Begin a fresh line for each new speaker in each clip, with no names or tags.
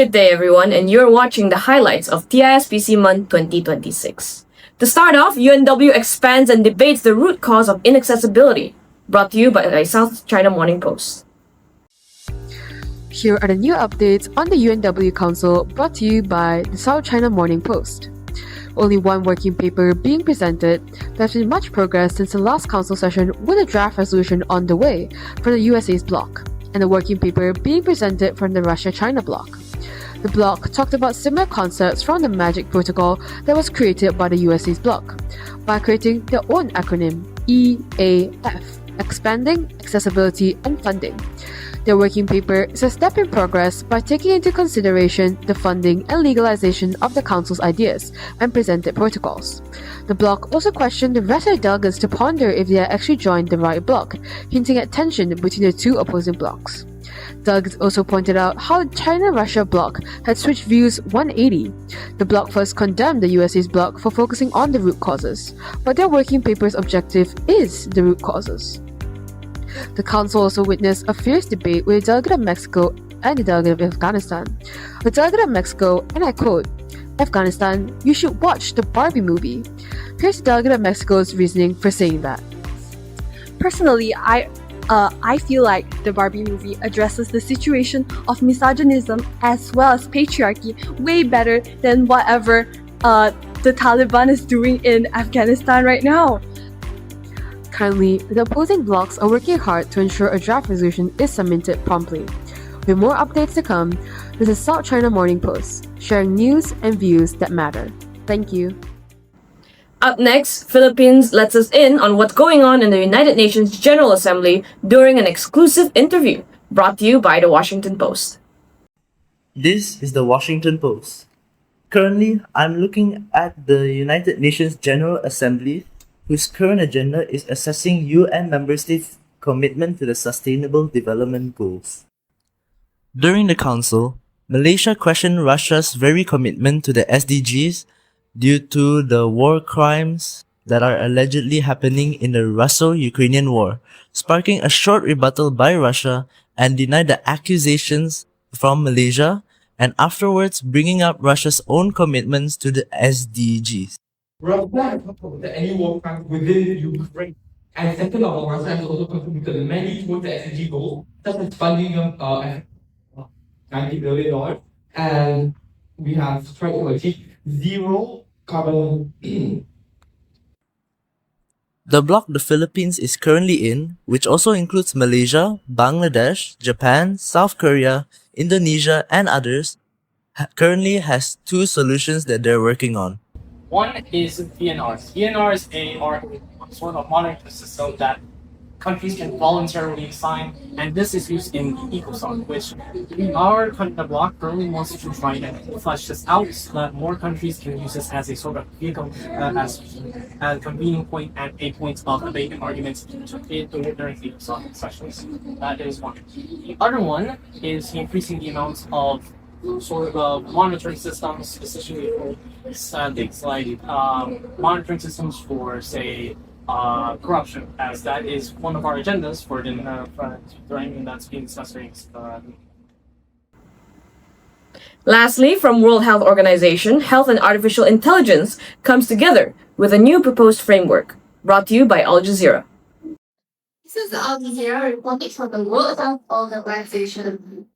Good day, everyone, and you're watching the highlights of TISPCMUN 2026. To start off, UNW expands and debates the root cause of inaccessibility, brought to you by the South China Morning Post.
Here are the new updates on the UNW Council brought to you by the South China Morning Post. Only one working paper being presented, there's been much progress since the last council session with a draft resolution on the way for the USA's bloc, and a working paper being presented from the Russia-China bloc. The bloc talked about similar concepts from the MAGIC protocol that was created by the USA's bloc, by creating their own acronym, EAF, Expanding Accessibility and Funding. Their working paper is a step in progress by taking into consideration the funding and legalization of the Council's ideas and presented protocols. The bloc also questioned the rest of the delegates to ponder if they had actually joined the right bloc, hinting at tension between the two opposing blocs. Delegates also pointed out how the China-Russia bloc had switched views 180. The bloc first condemned the USA's bloc for focusing on the root causes, but their working paper's objective is the root causes. The Council also witnessed a fierce debate with a delegate of Mexico and a delegate of Afghanistan. The delegate of Mexico, and I quote, "Afghanistan, you should watch the Barbie movie." Here's the delegate of Mexico's reasoning for saying that.
Personally, I feel like the Barbie movie addresses the situation of misogynism as well as patriarchy way better than whatever the Taliban is doing in Afghanistan right now.
Currently, the opposing blocs are working hard to ensure a draft resolution is submitted promptly. With more updates to come, this is South China Morning Post, sharing news and views that matter. Thank you.
Up next, Philippines lets us in on what's going on in the United Nations General Assembly during an exclusive interview, brought to you by the Washington Post.
This is the Washington Post. Currently, I'm looking at the United Nations General Assembly, whose current agenda is assessing UN member states' commitment to the Sustainable Development Goals. During the Council, Malaysia questioned Russia's very commitment to the SDGs due to the war crimes that are allegedly happening in the Russo-Ukrainian war, sparking a short rebuttal by Russia and denied the accusations from Malaysia, and afterwards bringing up Russia's own commitments to the SDGs.
Russia has supported any war crimes within Ukraine. And second of all, Russia has also contributed many towards the SDG goals, such as funding of $90 billion. And we have tried to achieve zero carbon.
The bloc the Philippines is currently in, which also includes Malaysia, Bangladesh, Japan, South Korea, Indonesia, and others, currently has two solutions that they're working on.
One is VNRs. VNRs are a sort of monitoring system that countries can voluntarily sign, and this is used in ECOSOC, which our bloc currently wants to try and flesh this out so that more countries can use this as a sort of vehicle, as a convening point and a point of debate and arguments during the ECOSOC sessions. That is one. The other one is increasing the amount of sort of monitoring systems, specifically for things like monitoring systems for, say, corruption, as that is one of our agendas for the that's being discussed during
Lastly, from World Health Organization, health and artificial intelligence comes together with a new proposed framework, brought to you by Al Jazeera.
This is Al Jazeera reporting for the World Health Organization.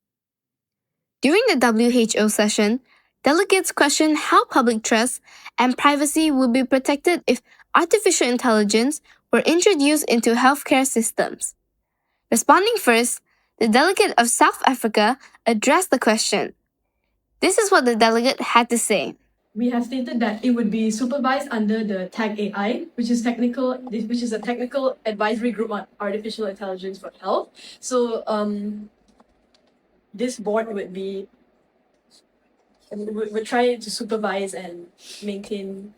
During the WHO session, delegates questioned how public trust and privacy would be protected if artificial intelligence were introduced into healthcare systems. Responding first, the delegate of South Africa addressed the question. This is what the delegate had to say.
We have stated that it would be supervised under the TAG AI, which is a technical advisory group on artificial intelligence for health. So this board would try to supervise and maintain.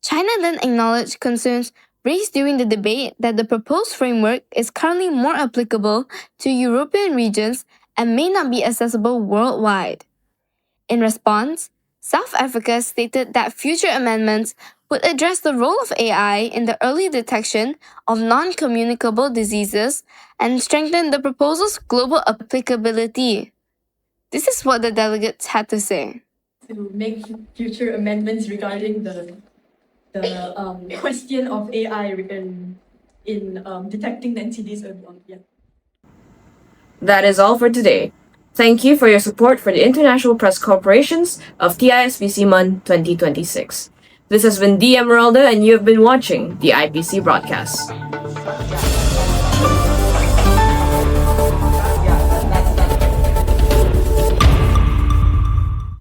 China then acknowledged concerns raised during the debate that the proposed framework is currently more applicable to European regions and may not be accessible worldwide. In response, South Africa stated that future amendments would address the role of AI in the early detection of non-communicable diseases and strengthen the proposal's global applicability. This is what the delegates had to say.
To make future amendments regarding the question of AI in detecting the NCDs early on. Yeah.
That is all for today. Thank you for your support for the International Press Corporations of TISPCMUN 2026. This has been D. Emeralda, and you have been watching the IPC Broadcast.